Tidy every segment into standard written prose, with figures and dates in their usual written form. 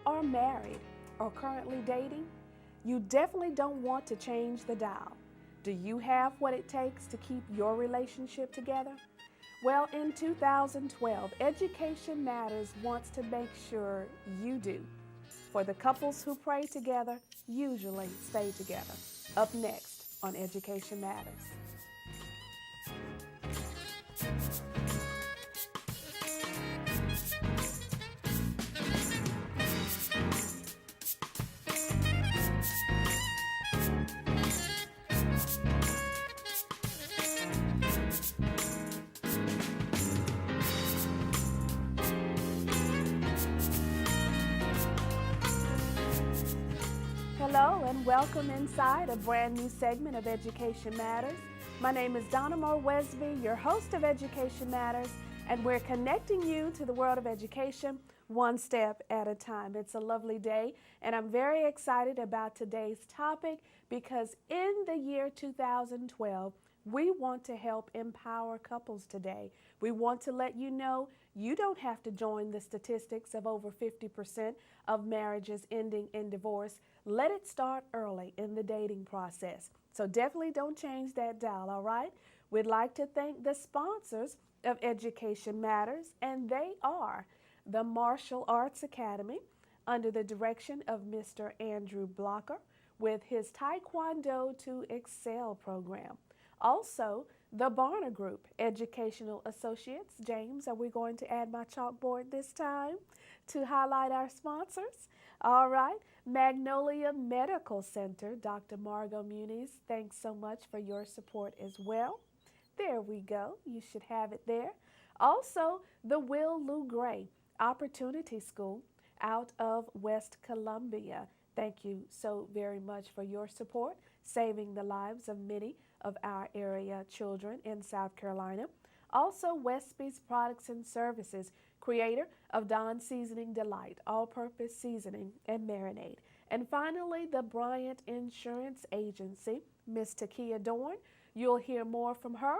are married or currently dating, you definitely don't want to change the dial. Do you have what it takes to keep your relationship together? Well, in 2012, Education Matters wants to make sure you do. For the couples who pray together usually stay together. Up next on Education Matters. Hello and welcome inside a brand new segment of Education Matters. My name is Donna Moore Wesby, your host of Education Matters, and we're connecting you to the world of education one step at a time. It's a lovely day, and I'm very excited about today's topic because in the year 2012, we want to help empower couples today. We want to let you know you don't have to join the statistics of over 50% of marriages ending in divorce. Let it start early in the dating process. So definitely don't change that dial, all right? We'd like to thank the sponsors of Education Matters, and they are the Martial Arts Academy under the direction of Mr. Andrew Blocker with his Taekwondo to Excel program. Also, the Barner Group, Educational Associates. James, are we going to add my chalkboard this time to highlight our sponsors? All right. Magnolia Medical Center, Dr. Margot Muniz, thanks so much for your support as well. There we go. You should have it there. Also, the Will Lou Gray Opportunity School out of West Columbia. Thank you so very much for your support, saving the lives of many of our area children in South Carolina. Also, Westby's Products and Services, creator of Dawn Seasoning Delight, all-purpose seasoning and marinade. And finally, the Bryant Insurance Agency, Miss Takia Dorn. You'll hear more from her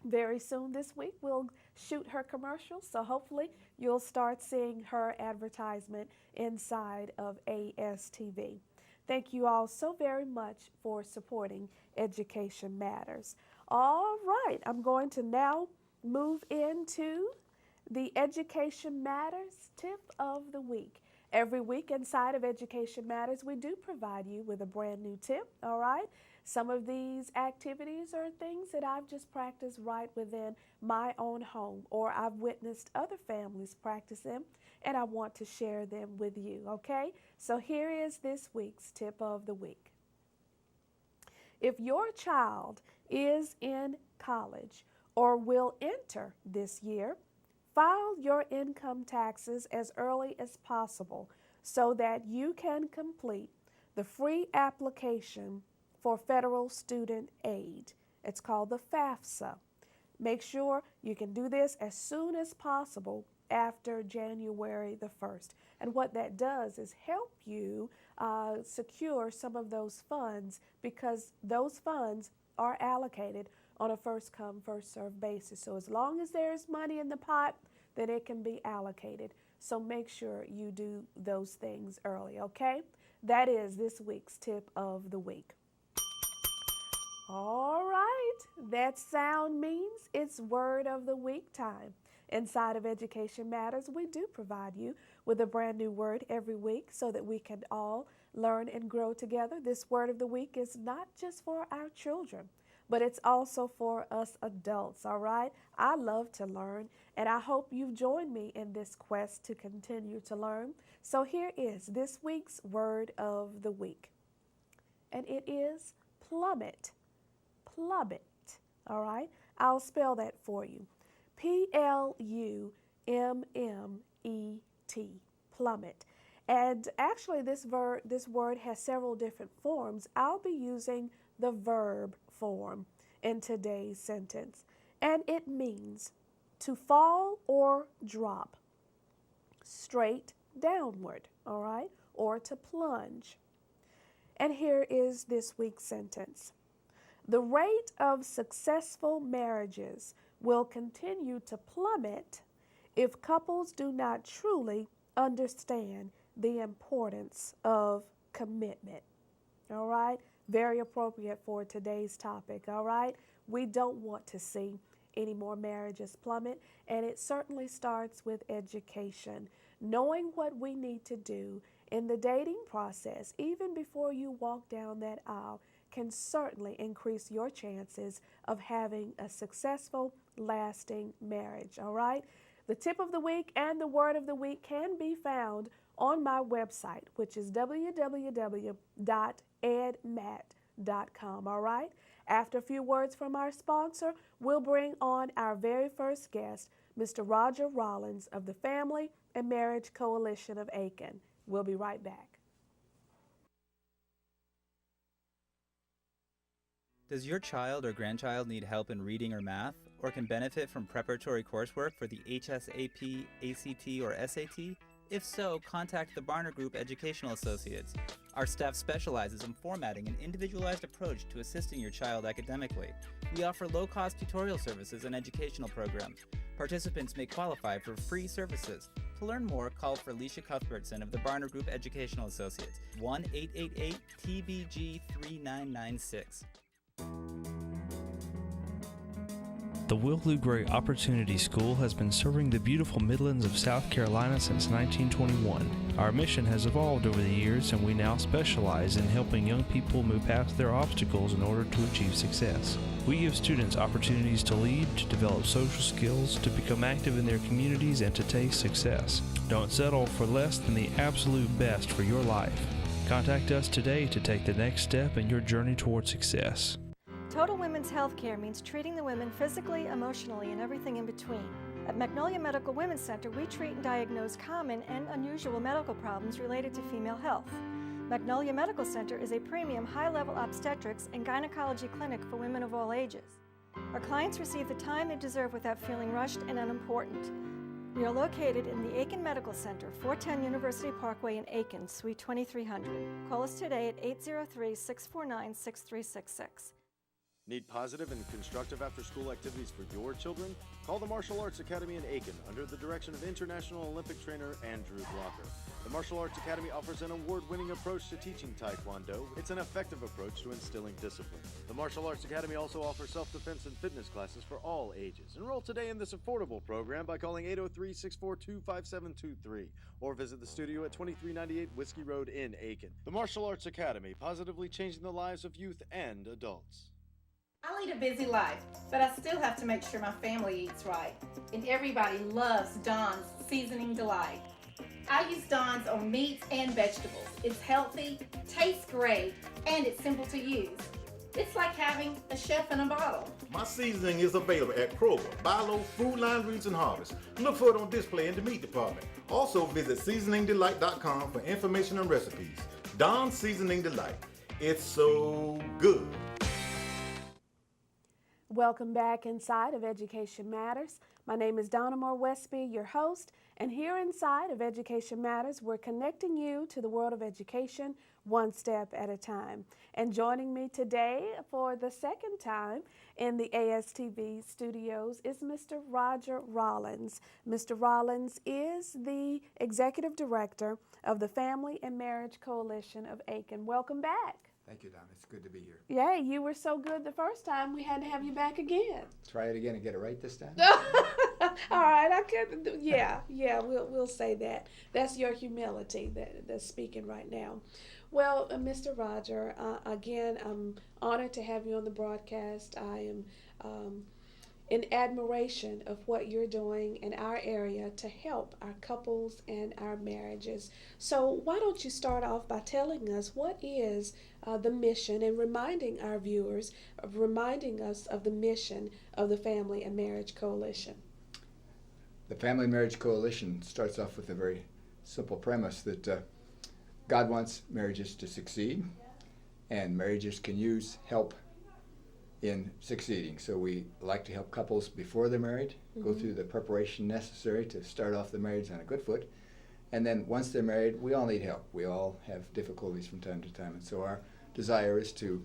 very soon this week. We'll shoot her commercials, so hopefully you'll start seeing her advertisement inside of ASTV. Thank you all so very much for supporting Education Matters. All right, I'm going to now move into the Education Matters tip of the week. Every week inside of Education Matters, we do provide you with a brand new tip, all right? Some of these activities are things that I've just practiced right within my own home, or I've witnessed other families practice them, and I want to share them with you, okay? So here is this week's tip of the week. If your child is in college or will enter this year, file your income taxes as early as possible so that you can complete the free application for federal student aid. It's called the FAFSA. Make sure you can do this as soon as possible after January the 1st. And what that does is help you secure some of those funds, because those funds are allocated on a first come, first served basis. So as long as there's money in the pot, then it can be allocated. So make sure you do those things early, okay? That is this week's tip of the week. All right, that sound means it's Word of the Week time. Inside of Education Matters, we do provide you with a brand new word every week so that we can all learn and grow together. This Word of the Week is not just for our children, but it's also for us adults, all right? I love to learn, and I hope you've joined me in this quest to continue to learn. So here is this week's Word of the Week, and it is plummet. Plummet, all right? I'll spell that for you. Plummet, plummet. And actually this word has several different forms. I'll be using the verb form in today's sentence. And it means to fall or drop straight downward, all right? Or to plunge. And here is this week's sentence. The rate of successful marriages will continue to plummet if couples do not truly understand the importance of commitment. All right? Very appropriate for today's topic. All right? We don't want to see any more marriages plummet, and it certainly starts with education. Knowing what we need to do in the dating process, even before you walk down that aisle, can certainly increase your chances of having a successful, lasting marriage. All right? The tip of the week and the word of the week can be found on my website, which is www.edmat.com. All right? After a few words from our sponsor, we'll bring on our very first guest, Mr. Roger Rollins of the Family and Marriage Coalition of Aiken. We'll be right back. Does your child or grandchild need help in reading or math, or can benefit from preparatory coursework for the HSAP, ACT, or SAT? If so, contact the Barner Group Educational Associates. Our staff specializes in formatting an individualized approach to assisting your child academically. We offer low-cost tutorial services and educational programs. Participants may qualify for free services. To learn more, call for Alicia Cuthbertson of the Barner Group Educational Associates, 1-888-TBG-3996. The Will Gray Opportunity School has been serving the beautiful Midlands of South Carolina since 1921. Our mission has evolved over the years, and we now specialize in helping young people move past their obstacles in order to achieve success. We give students opportunities to lead, to develop social skills, to become active in their communities, and to taste success. Don't settle for less than the absolute best for your life. Contact us today to take the next step in your journey toward success. Total Women's Healthcare means treating the women physically, emotionally, and everything in between. At Magnolia Medical Women's Center, we treat and diagnose common and unusual medical problems related to female health. Magnolia Medical Center is a premium high-level obstetrics and gynecology clinic for women of all ages. Our clients receive the time they deserve without feeling rushed and unimportant. We are located in the Aiken Medical Center, 410 University Parkway in Aiken, Suite 2300. Call us today at 803-649-6366. Need positive and constructive after-school activities for your children? Call the Martial Arts Academy in Aiken under the direction of International Olympic trainer Andrew Blocker. The Martial Arts Academy offers an award-winning approach to teaching Taekwondo. It's an effective approach to instilling discipline. The Martial Arts Academy also offers self-defense and fitness classes for all ages. Enroll today in this affordable program by calling 803-642-5723 or visit the studio at 2398 Whiskey Road in Aiken. The Martial Arts Academy, positively changing the lives of youth and adults. I lead a busy life, but I still have to make sure my family eats right. And everybody loves Don's Seasoning Delight. I use Don's on meats and vegetables. It's healthy, tastes great, and it's simple to use. It's like having a chef in a bottle. My seasoning is available at Kroger, Bi-Lo, Food Line, Reeds, and Harvest. Look for it on display in the meat department. Also visit seasoningdelight.com for information and recipes. Don's Seasoning Delight. It's so good. Welcome back inside of Education Matters. My name is Donna Moore Westby, your host, and here inside of Education Matters, we're connecting you to the world of education one step at a time. And joining me today for the second time in the ASTV studios is Mr. Roger Rollins. Mr. Rollins is the Executive Director of the Family and Marriage Coalition of Aiken. Welcome back. Thank you, Don. It's good to be here. Yeah, you were so good the first time, we had to have you back again. Try it again and get it right this time? All right, I could. Yeah, we'll say that. That's your humility that's speaking right now. Well, Mr. Roger, again, I'm honored to have you on the broadcast. I am in admiration of what you're doing in our area to help our couples and our marriages. So why don't you start off by telling us what is the mission and reminding our viewers, reminding us of the mission of the Family and Marriage Coalition. The Family and Marriage Coalition starts off with a very simple premise that God wants marriages to succeed, and marriages can use help in succeeding. So we like to help couples before they're married, go through the preparation necessary to start off the marriage on a good foot. And then once they're married, we all need help. We all have difficulties from time to time. And so our desire is to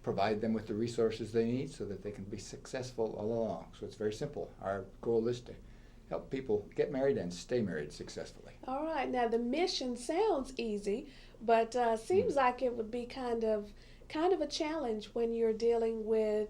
provide them with the resources they need so that they can be successful all along. So it's very simple. Our goal is to help people get married and stay married successfully. All right. Now the mission sounds easy, but seems like it would be kind of a challenge when you're dealing with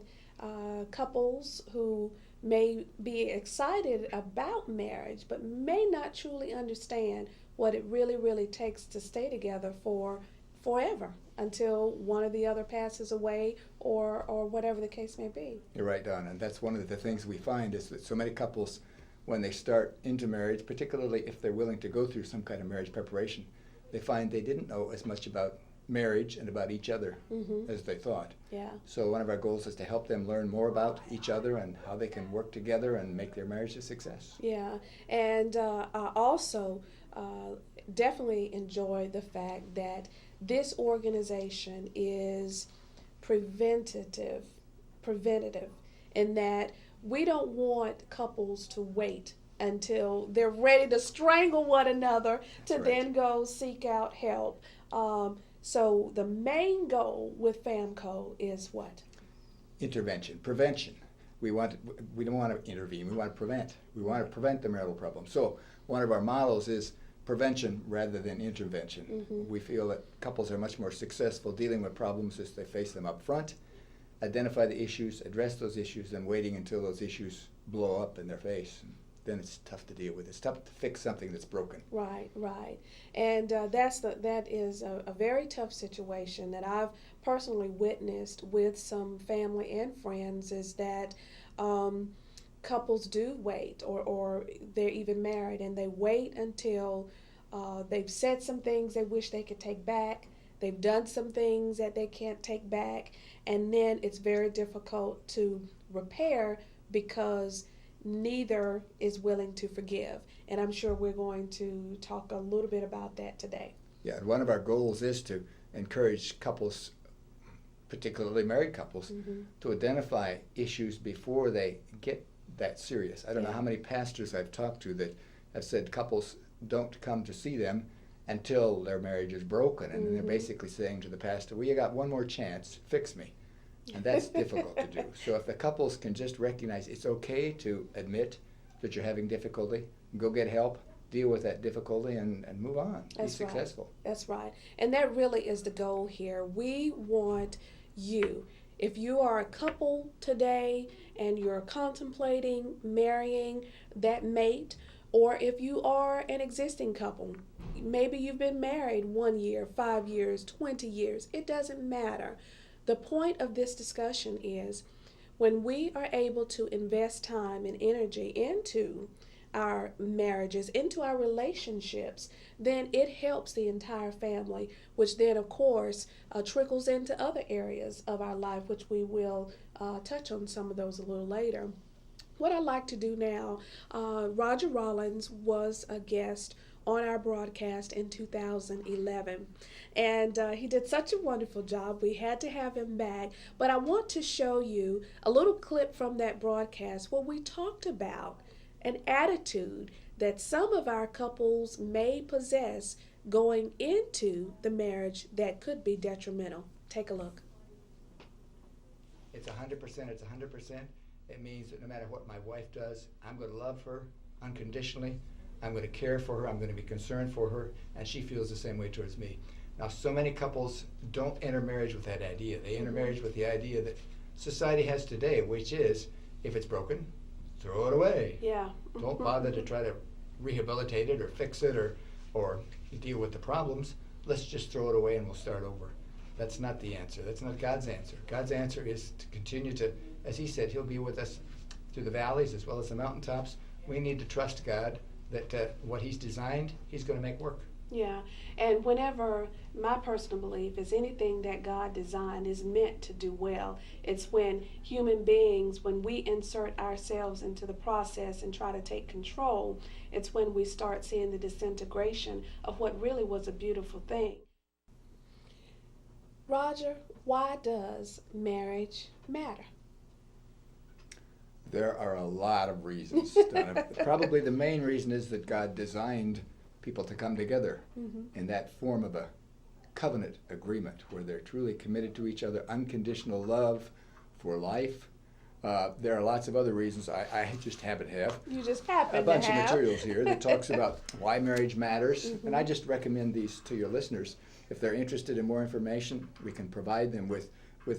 couples who may be excited about marriage, but may not truly understand what it really takes to stay together for forever until one or the other passes away or whatever the case may be. You're right, Donna, and that's one of the things we find is that so many couples, when they start into marriage, particularly if they're willing to go through some kind of marriage preparation, they find they didn't know as much about marriage and about each other as they thought. Yeah. So one of our goals is to help them learn more about each other and how they can work together and make their marriage a success. Yeah, and I also definitely enjoy the fact that this organization is preventative, in that we don't want couples to wait until they're ready to strangle one another to then go seek out help. So the main goal with FAMCO is what? Intervention, prevention. We don't want to intervene, we want to prevent. We want to prevent the marital problem. So one of our models is prevention rather than intervention. We feel that couples are much more successful dealing with problems as they face them up front, identify the issues, address those issues, than waiting until those issues blow up in their face. Then it's tough to deal with. It's tough to fix something that's broken. Right. And that is a very tough situation that I've personally witnessed with some family and friends, is that couples do wait, or they're even married and they wait until they've said some things they wish they could take back, they've done some things that they can't take back, and then it's very difficult to repair because neither is willing to forgive. And I'm sure we're going to talk a little bit about that today. Yeah, and one of our goals is to encourage couples, particularly married couples, to identify issues before they get that serious. I don't know how many pastors I've talked to that have said couples don't come to see them until their marriage is broken, and they're basically saying to the pastor, well, you got one more chance, fix me. And that's difficult to do. So if the couples can just recognize it's okay to admit that you're having difficulty, go get help, deal with that difficulty, and move on. That's be successful. Right. That's right. And that really is the goal here. We want you, if you are a couple today and you're contemplating marrying that mate, or if you are an existing couple, maybe you've been married 1 year, 5 years, 20 years, it doesn't matter. The point of this discussion is when we are able to invest time and energy into our marriages, into our relationships, then it helps the entire family, which then, of course, trickles into other areas of our life, which we will touch on some of those a little later. What I'd like to do now, Roger Rollins was a guest on our broadcast in 2011, and he did such a wonderful job. We had to have him back, but I want to show you a little clip from that broadcast where we talked about an attitude that some of our couples may possess going into the marriage that could be detrimental. Take a look. It's 100%, it's 100%. It means that no matter what my wife does, I'm going to love her unconditionally. I'm going to care for her, I'm going to be concerned for her, and she feels the same way towards me. Now, so many couples don't enter marriage with that idea. They enter marriage with the idea that society has today, which is, if it's broken, throw it away. Yeah. Don't bother to try to rehabilitate it or fix it or deal with the problems. Let's just throw it away and we'll start over. That's not the answer. That's not God's answer. God's answer is to continue to, as he said, he'll be with us through the valleys as well as the mountaintops. We need to trust God that what he's designed, he's going to make work. Yeah, and whenever, my personal belief is anything that God designed is meant to do well. It's when human beings, when we insert ourselves into the process and try to take control, it's when we start seeing the disintegration of what really was a beautiful thing. Roger, why does marriage matter? There are a lot of reasons. Probably the main reason is that God designed people to come together in that form of a covenant agreement where they're truly committed to each other, unconditional love for life, There are lots of other reasons. I just happen to have You just happen a bunch to of have. materials here that talks about why marriage matters, and I just recommend these to your listeners. If they're interested in more information, we can provide them with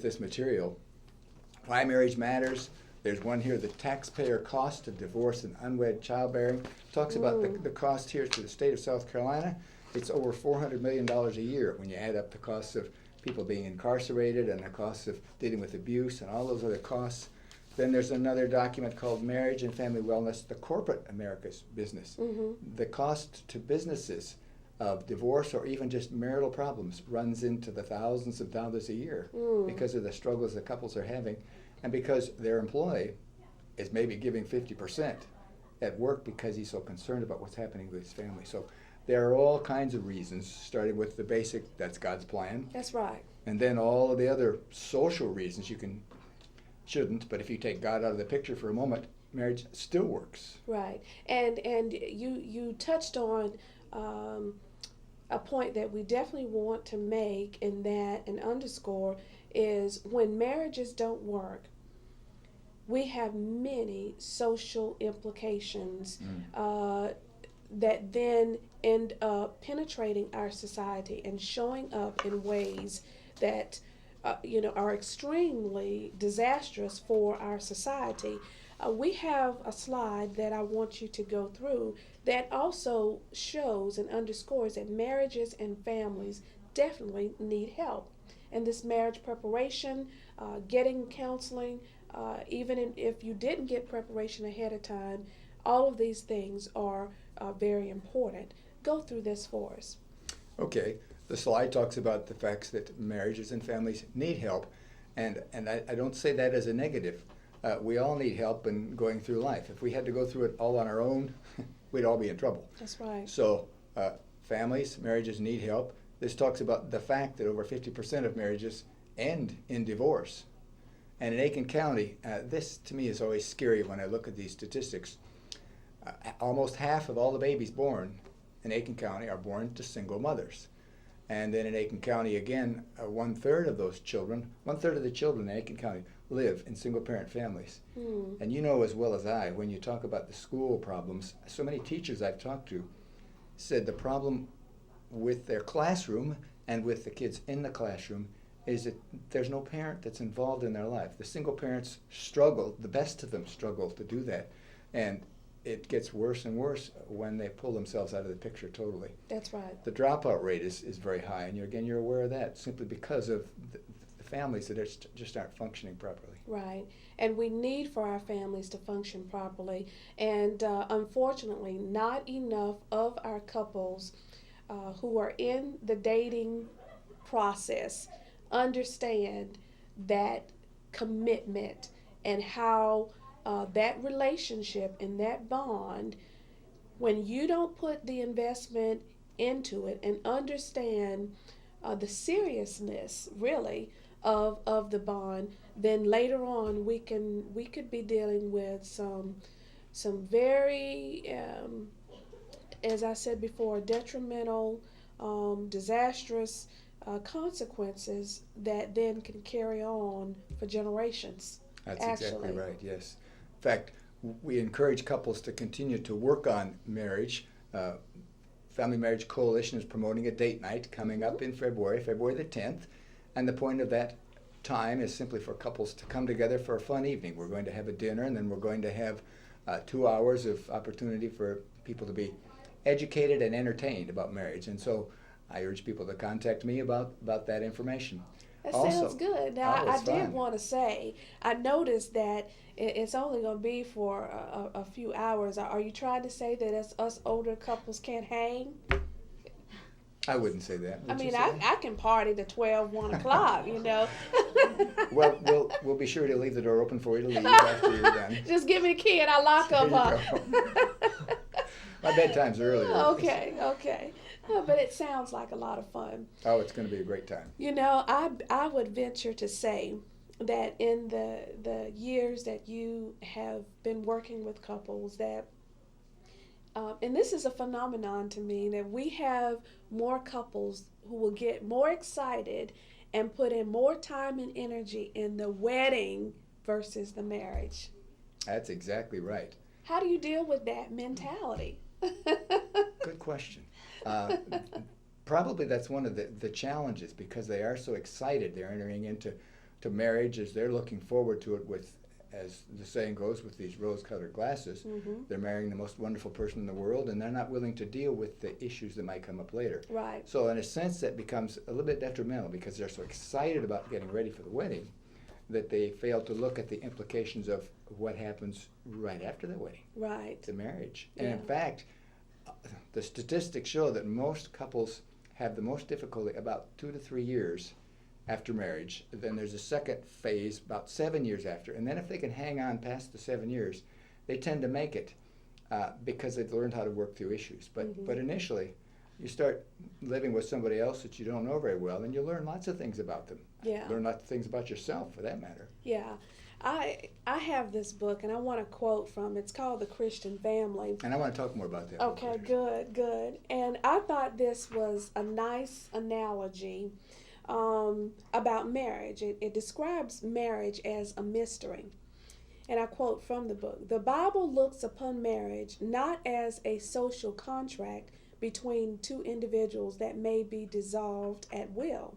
this material. Why marriage matters. There's one here, the taxpayer cost of divorce and unwed childbearing. Talks about the cost here to the state of South Carolina. It's over $400 million a year when you add up the costs of people being incarcerated and the costs of dealing with abuse and all those other costs. Then there's another document called Marriage and Family Wellness, the Corporate America's Business. The cost to businesses of divorce or even just marital problems runs into the thousands of dollars a year because of the struggles the couples are having and because their employee is maybe giving 50% at work because he's so concerned about what's happening with his family. So there are all kinds of reasons, starting with the basic, that's God's plan. That's right. And then all of the other social reasons shouldn't, but if you take God out of the picture for a moment, marriage still works. Right. And you touched on a point that we definitely want to make in that and underscore is when marriages don't work, we have many social implications that then end up penetrating our society and showing up in ways that are extremely disastrous for our society. We have a slide that I want you to go through that also shows and underscores that marriages and families definitely need help. And this marriage preparation, getting counseling, even if you didn't get preparation ahead of time, all of these things are very important. Go through this for us. Okay. The slide talks about the facts that marriages and families need help, and I don't say that as a negative. We all need help in going through life. If we had to go through it all on our own, we'd all be in trouble. That's right. So families, marriages need help. This talks about the fact that over 50% of marriages end in divorce. And in Aiken County, this to me is always scary when I look at these statistics. Almost half of all the babies born in Aiken County are born to single mothers. And then in Aiken County, again, one-third of the children in Aiken County live in single-parent families. And you know as well as I, when you talk about the school problems, so many teachers I've talked to said the problem with their classroom and with the kids in the classroom is that there's no parent that's involved in their life. The single parents struggle, the best of them struggle to do that. And it gets worse and worse when they pull themselves out of the picture totally. That's right. The dropout rate is very high, and you're aware of that simply because of the families that just aren't functioning properly. Right. And we need for our families to function properly. And unfortunately, not enough of our couples who are in the dating process understand that commitment and how that relationship and that bond, when you don't put the investment into it and understand the seriousness really of the bond, then later on we could be dealing with some very as I said before, detrimental, disastrous consequences that then can carry on for generations. That's exactly right, yes. In fact, we encourage couples to continue to work on marriage. Family Marriage Coalition is promoting a date night coming up in February the 10th. And the point of that time is simply for couples to come together for a fun evening. We're going to have a dinner, and then we're going to have 2 hours of opportunity for people to be educated and entertained about marriage. And so I urge people to contact me about that information. That sounds good. Now, I did want to say, I noticed that it's only going to be for a few hours. Are you trying to say that us older couples can't hang? I wouldn't say that. I mean, I can party to 12, 1 o'clock, you know. Well, we'll be sure to leave the door open for you to leave after you're done. Just give me a key and I'll lock them up. My bedtime's earlier. Okay. But it sounds like a lot of fun. Oh, it's going to be a great time. You know, I would venture to say that in the years that you have been working with couples that, and this is a phenomenon to me, that we have more couples who will get more excited and put in more time and energy in the wedding versus the marriage. That's exactly right. How do you deal with that mentality? Good question. Probably that's one of the challenges, because they are so excited. They're entering into marriage as they're looking forward to it with, as the saying goes, with these rose-colored glasses. Mm-hmm. They're marrying the most wonderful person in the world, and they're not willing to deal with the issues that might come up later. Right. So in a sense, that becomes a little bit detrimental, because they're so excited about getting ready for the wedding that they fail to look at the implications of what happens right after the wedding. Right. The marriage. Yeah. And in fact, the statistics show that most couples have the most difficulty about 2 to 3 years after marriage. Then there's a second phase about 7 years after. And then if they can hang on past the 7 years, they tend to make it because they've learned how to work through issues. But initially, you start living with somebody else that you don't know very well, and you learn lots of things about them. Yeah. Learn lots of things about yourself, for that matter. Yeah. I have this book, and I want to quote from, it's called The Christian Family. And I want to talk more about that. Okay, good. And I thought this was a nice analogy about marriage. It describes marriage as a mystery. And I quote from the book, "The Bible looks upon marriage not as a social contract between two individuals that may be dissolved at will.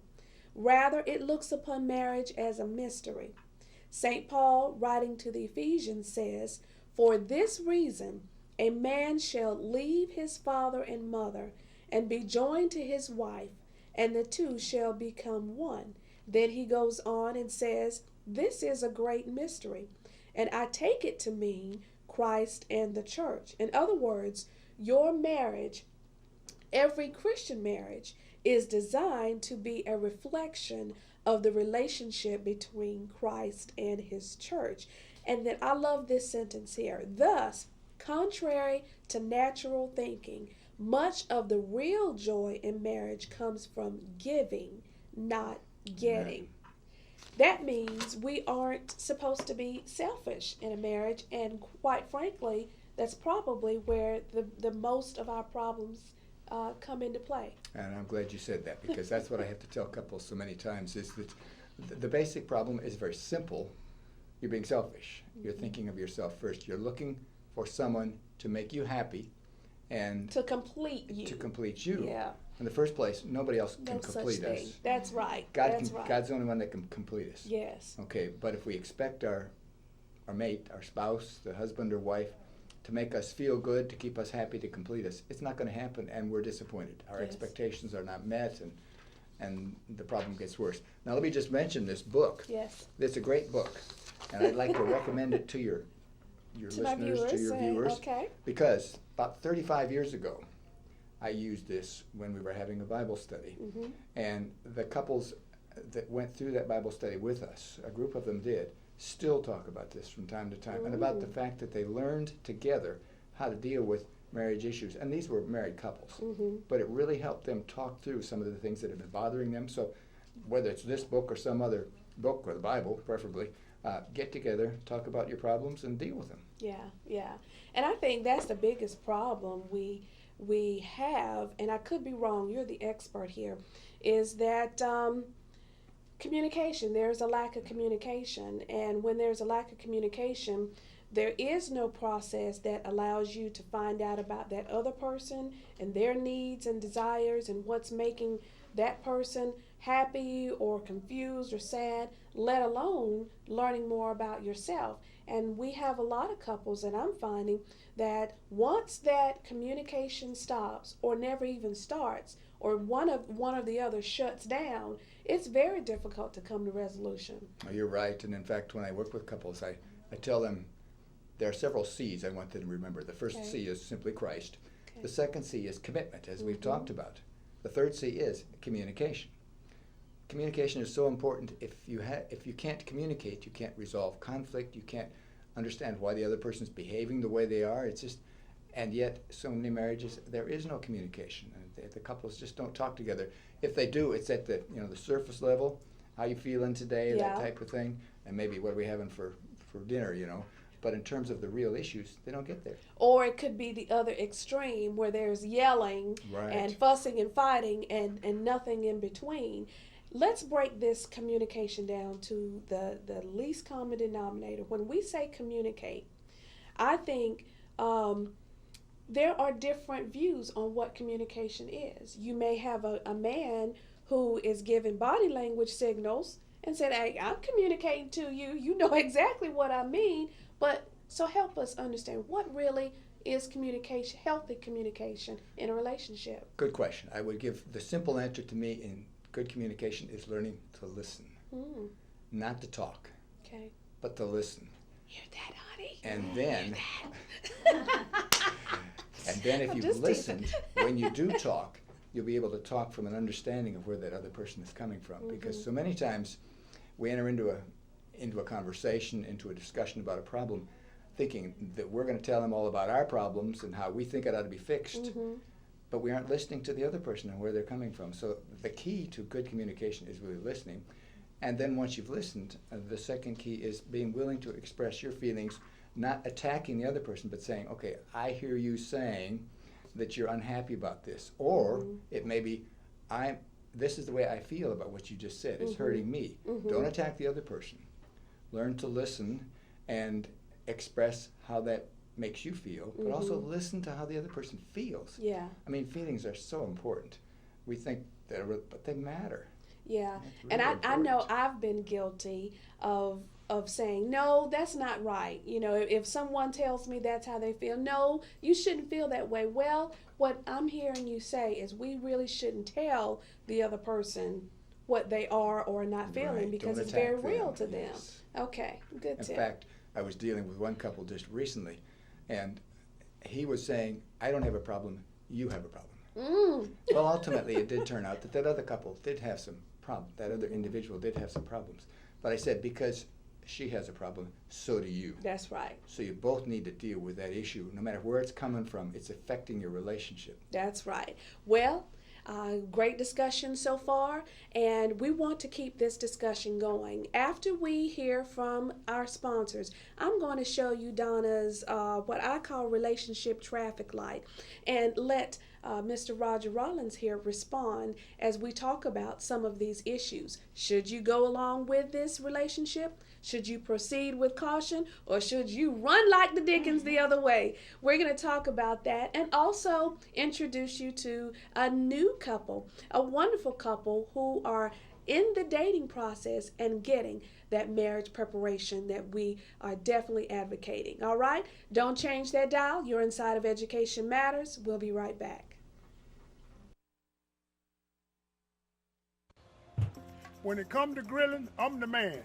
Rather, it looks upon marriage as a mystery. St. Paul, writing to the Ephesians, says, 'For this reason, a man shall leave his father and mother and be joined to his wife, and the two shall become one.' Then he goes on and says, 'This is a great mystery, and I take it to mean Christ and the church.' In other words, your marriage, every Christian marriage, is designed to be a reflection of the relationship between Christ and his church." And then I love this sentence here. "Thus, contrary to natural thinking, much of the real joy in marriage comes from giving, not getting." That means we aren't supposed to be selfish in a marriage, and quite frankly, that's probably where the most of our problems come into play. And I'm glad you said that, because that's what I have to tell couples so many times, is that the basic problem is very simple. You're being selfish. You're thinking of yourself first. You're looking for someone to make you happy and To complete you. to complete you. Yeah. In the first place, nobody else can No such complete thing. us. That's right. God's the only one that can complete us. Yes. Okay, but if we expect our mate, our spouse, the husband or wife, to make us feel good, to keep us happy, to complete us, it's not going to happen, and we're disappointed. Our Yes. expectations are not met, and the problem gets worse. Now let me just mention this book. Yes. It's a great book, and I'd like to recommend it to your To my listeners, to your viewers, Okay. because about 35 years ago, I used this when we were having a Bible study. Mm-hmm. And the couples that went through that Bible study with us, a group of them did, still talk about this from time to time, and about the fact that they learned together how to deal with marriage issues. And these were married couples. Mm-hmm. But it really helped them talk through some of the things that have been bothering them. So whether it's this book or some other book, or the Bible preferably, get together, talk about your problems, and deal with them. Yeah. And I think that's the biggest problem we have, and I could be wrong, you're the expert here, is that communication. There's a lack of communication, and when there's a lack of communication, there is no process that allows you to find out about that other person and their needs and desires and what's making that person happy or confused or sad, let alone learning more about yourself. And we have a lot of couples, and I'm finding that once that communication stops or never even starts, or one of the others shuts down, it's very difficult to come to resolution. Well, you're right. And in fact, when I work with couples, I tell them there are several C's I want them to remember. The first Okay. C is simply Christ. Okay. The second C is commitment, as we've talked about. The third C is communication. Communication is so important. If you can't communicate, you can't resolve conflict, you can't understand why the other person's behaving the way they are. It's just, and yet so many marriages, there is no communication. And the couples just don't talk together. If they do, it's at the surface level. How you feeling today, Yeah. that type of thing, and maybe what are we having for dinner, But in terms of the real issues, they don't get there. Or it could be the other extreme where there's yelling Right. and fussing and fighting and nothing in between. let's break this communication down to the least common denominator. When we say communicate, I think there are different views on what communication is. You may have a man who is giving body language signals and said, hey, I'm communicating to you. You know exactly what I mean. But so help us understand what really is communication, healthy communication in a relationship. Good question. I would give the simple answer to me in good communication is learning to listen. Not to talk, Okay. but to listen. Hear that, honey? And then, and then if I'm you've just listened, when you do talk, you'll be able to talk from an understanding of where that other person is coming from. Because so many times we enter into a conversation, into a discussion about a problem, thinking that we're going to tell them all about our problems and how we think it ought to be fixed. But we aren't listening to the other person and where they're coming from. So the key to good communication is really listening. And then once you've listened, the second key is being willing to express your feelings, not attacking the other person, but saying, okay, I hear you saying that you're unhappy about this. Or it may be, this is the way I feel about what you just said. It's hurting me. Don't attack the other person. Learn to listen and express how that makes you feel, but also listen to how the other person feels. Yeah. I mean, feelings are so important. We think but they matter. Yeah. Really And I know important. I've been guilty of saying, no, that's not right. You know, if someone tells me that's how they feel, no, you shouldn't feel that way. Well, what I'm hearing you say is we really shouldn't tell the other person what they are or are not feeling Right. because Don't it's very attack real them. to them. Yes. Okay, good In tip. fact, I was dealing with one couple just recently, and he was saying, I don't have a problem, you have a problem. Well, ultimately, it did turn out that that other couple did have some problems. That other individual did have some problems. But I said, because she has a problem, so do you. That's right. So you both need to deal with that issue. No matter where it's coming from, it's affecting your relationship. That's right. Well, great discussion so far, and we want to keep this discussion going. After we hear from our sponsors, I'm going to show you Donna's what I call relationship traffic light, and let Mr. Roger Rollins here respond as we talk about some of these issues. Should you go along with this relationship? Should you proceed with caution, or should you run like the Dickens the other way? We're going to talk about that and also introduce you to a new couple, a wonderful couple who are in the dating process and getting that marriage preparation that we are definitely advocating. All right? Don't change that dial. You're inside of Education Matters. We'll be right back. When it comes to grilling, I'm the man.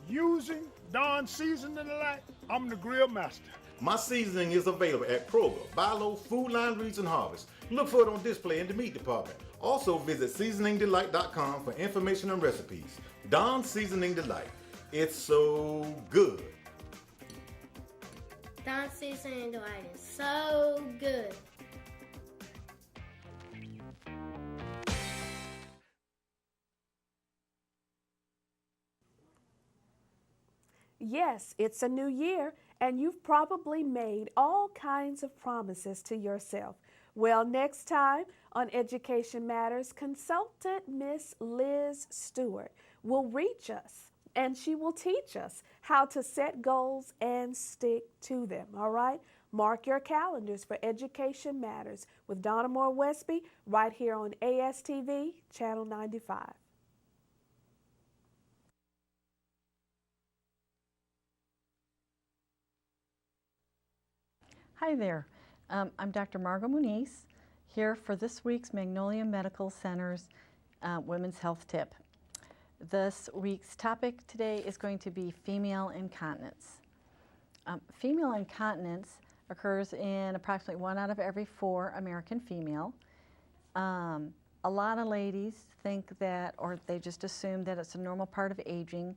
Using Dawn seasoning delight, I'm the grill master. My seasoning is available at Kroger, Buy Low, Food Line, Reeds and Harvest. Look for it on display in the meat department. Also visit seasoningdelight.com for information and recipes. Dawn Seasoning Delight. It's so good. Dawn Seasoning Delight is so good. Yes, it's a new year, and you've probably made all kinds of promises to yourself. Well, next time on Education Matters, consultant Miss Liz Stewart will reach us, and she will teach us how to set goals and stick to them, all right? Mark your calendars for Education Matters with Donna Moore Westby right here on ASTV, Channel 95. Hi there, I'm Dr. Margot Muniz, here for this week's Magnolia Medical Center's Women's Health Tip. This week's topic today is going to be female incontinence. Female incontinence occurs in approximately 1 out of every 4 American female. A lot of ladies think that, or they just assume that it's a normal part of aging.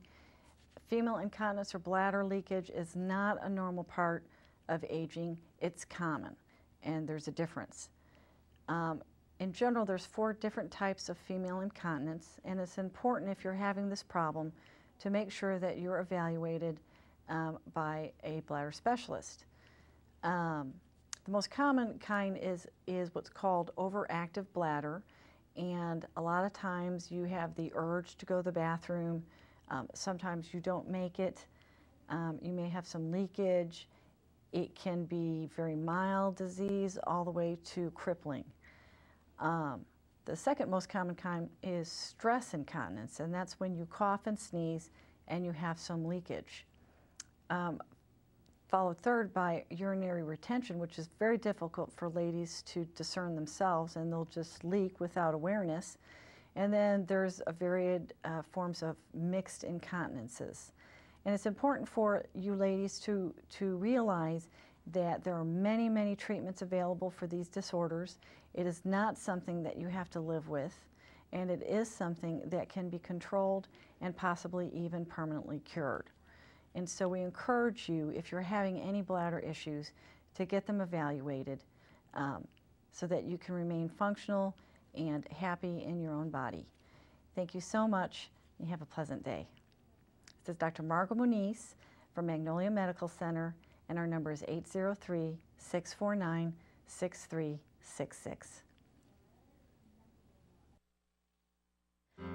Female incontinence or bladder leakage is not a normal part of aging. It's common, and there's a difference. In general, there's 4 different types of female incontinence, and it's important if you're having this problem to make sure that you're evaluated by a bladder specialist. The most common kind is what's called overactive bladder, and a lot of times you have the urge to go to the bathroom. Sometimes you don't make it. You may have some leakage. It can be very mild disease all the way to crippling. The second most common kind is stress incontinence, and that's when you cough and sneeze and you have some leakage. Followed third by urinary retention, which is very difficult for ladies to discern themselves, and they'll just leak without awareness. And then there's a varied forms of mixed incontinences. And it's important for you ladies to realize that there are many, many treatments available for these disorders. It is not something that you have to live with, and it is something that can be controlled and possibly even permanently cured. And so we encourage you, if you're having any bladder issues, to get them evaluated so that you can remain functional and happy in your own body. Thank you so much. You have a pleasant day. This is Dr. Margot Muniz from Magnolia Medical Center, and our number is 803-649-6366.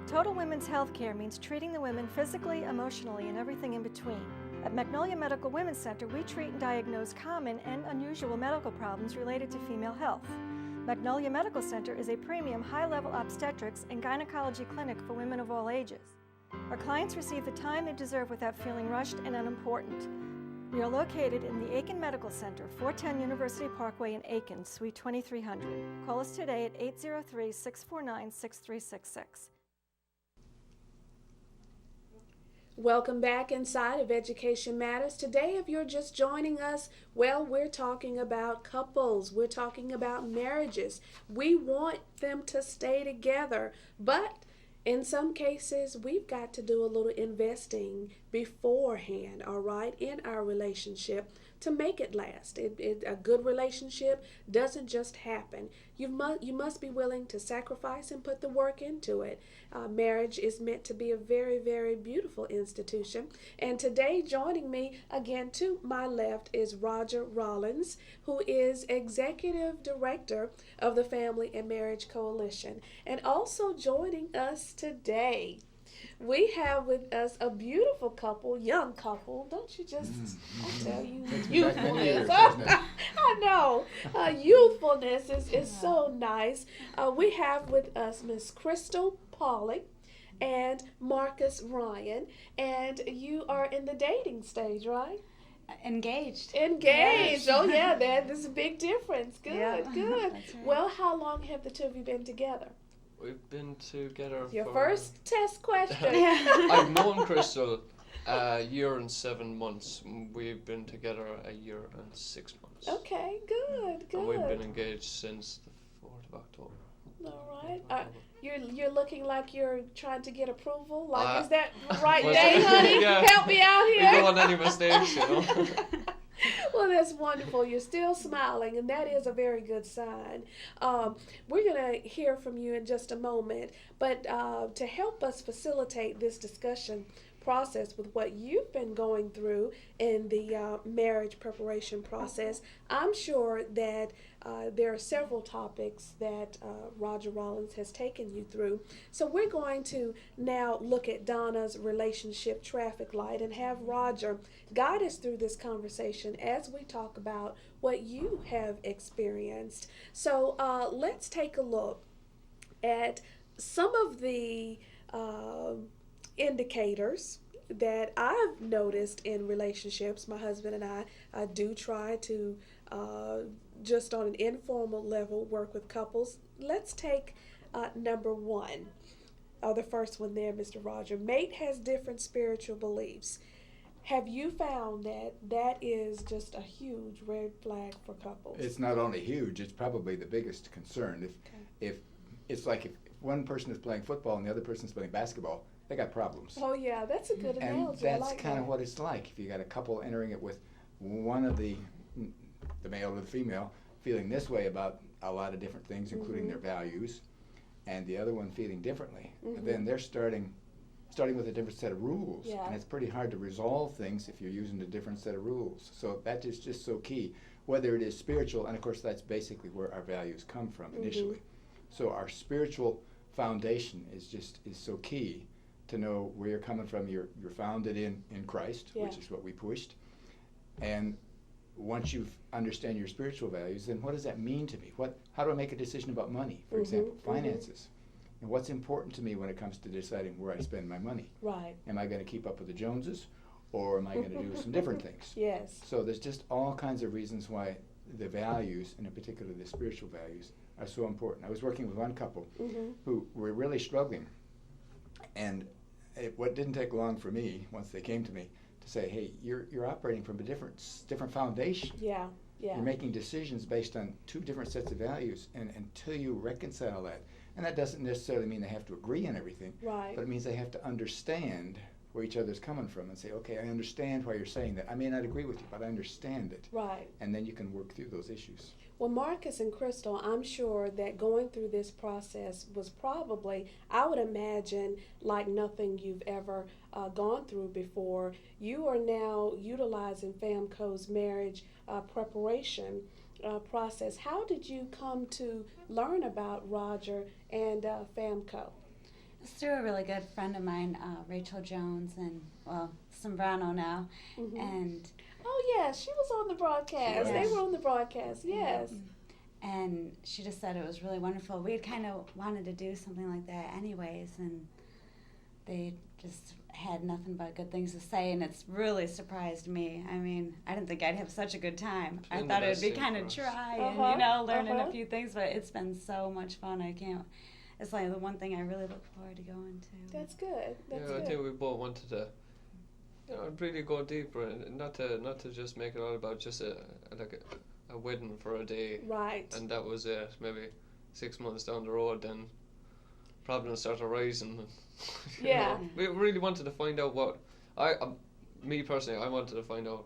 Total women's health care means treating the women physically, emotionally, and everything in between. At Magnolia Medical Women's Center, we treat and diagnose common and unusual medical problems related to female health. Magnolia Medical Center is a premium high-level obstetrics and gynecology clinic for women of all ages. Our clients receive the time they deserve without feeling rushed and unimportant. We are located in the Aiken Medical Center, 410 University Parkway in Aiken, Suite 2300. Call us today at 803-649-6366. Welcome back inside of Education Matters. Today, if you're just joining us, well, we're talking about couples. We're talking about marriages. We want them to stay together, but in some cases, we've got to do a little investing beforehand, all right, in our relationship to make it last. A good relationship doesn't just happen. You must be willing to sacrifice and put the work into it. Marriage is meant to be a very, very beautiful institution. And today, joining me again to my left is Roger Rollins, who is Executive Director of the Family and Marriage Coalition. And also joining us today, we have with us a beautiful couple, young couple. Don't you just, I tell you, youthfulness. I know. Youthfulness is so nice. We have with us Miss Crystal Pollock and Marcus Ryan. And you are in the dating stage, right? Engaged. Yes. Oh, yeah, there's a big difference. Good, good. That's right. Well, how long have the two of you been together? We've been together Your for... first test question. I've known Crystal a year and 7 months. We've been together a year and 6 months. Okay, good, good. And we've been engaged since the 4th of October. All right. You're looking like you're trying to get approval. Like, is that the right well, day, honey? yeah. Help me out here. We don't want any mistakes, you know. Well, that's wonderful. You're still smiling, and that is a very good sign. We're going to hear from you in just a moment, but to help us facilitate this discussion process with what you've been going through in the marriage preparation process, I'm sure that there are several topics that Roger Rollins has taken you through. So we're going to now look at Donna's relationship traffic light and have Roger guide us through this conversation as we talk about what you have experienced. So let's take a look at some of the indicators that I've noticed in relationships. My husband and I do try to just on an informal level work with couples. Let's take number one, the first one there, Mr. Roger. Mate has different spiritual beliefs. Have you found that is just a huge red flag for couples? It's not only huge, it's probably the biggest concern. If it's like if one person is playing football and the other person is playing basketball, they got problems. Oh yeah, that's a good analogy. And that's kind of what it's like. If you got a couple entering it with one of the male or the female feeling this way about a lot of different things, including their values, and the other one feeling differently, then they're starting with a different set of rules. Yeah. And it's pretty hard to resolve things if you're using a different set of rules. So that is just so key, whether it is spiritual, and of course that's basically where our values come from initially. So our spiritual foundation is so key to know where you're coming from. You're founded in Christ, which is what we pushed. And once you understand your spiritual values, then what does that mean to me? How do I make a decision about money, for example, finances? And what's important to me when it comes to deciding where I spend my money? Right. Am I going to keep up with the Joneses, or am I going to do some different things? Yes. So there's just all kinds of reasons why the values, and in particular the spiritual values, are so important. I was working with one couple who were really struggling, and what didn't take long for me, once they came to me, to say, hey, you're operating from a different foundation. Yeah, yeah. You're making decisions based on two different sets of values, and until you reconcile that, and that doesn't necessarily mean they have to agree on everything, right. but it means they have to understand where each other's coming from and say, okay, I understand why you're saying that. I may not agree with you, but I understand it. Right. And then you can work through those issues. Well, Marcus and Crystal, I'm sure that going through this process was probably, I would imagine, like nothing you've ever gone through before. You are now utilizing FAMCO's marriage preparation process. How did you come to learn about Roger and FAMCO? It's through a really good friend of mine, Rachel Jones, and, well, Sombrano now, and... Oh, yes, she was on the broadcast. They were on the broadcast, yes. And she just said it was really wonderful. We had kind of wanted to do something like that anyways, and they just had nothing but good things to say, and it's really surprised me. I mean, I didn't think I'd have such a good time. I thought it would be kind of dry and, learning a few things, but it's been so much fun. It's like the one thing I really look forward to going to. That's good. That's good. I think we both wanted to, really go deeper, and not to just make it all about just a wedding for a day. Right. And that was it. Maybe 6 months down the road, then problems started rising. Yeah. We really wanted to find out what me personally, I wanted to find out,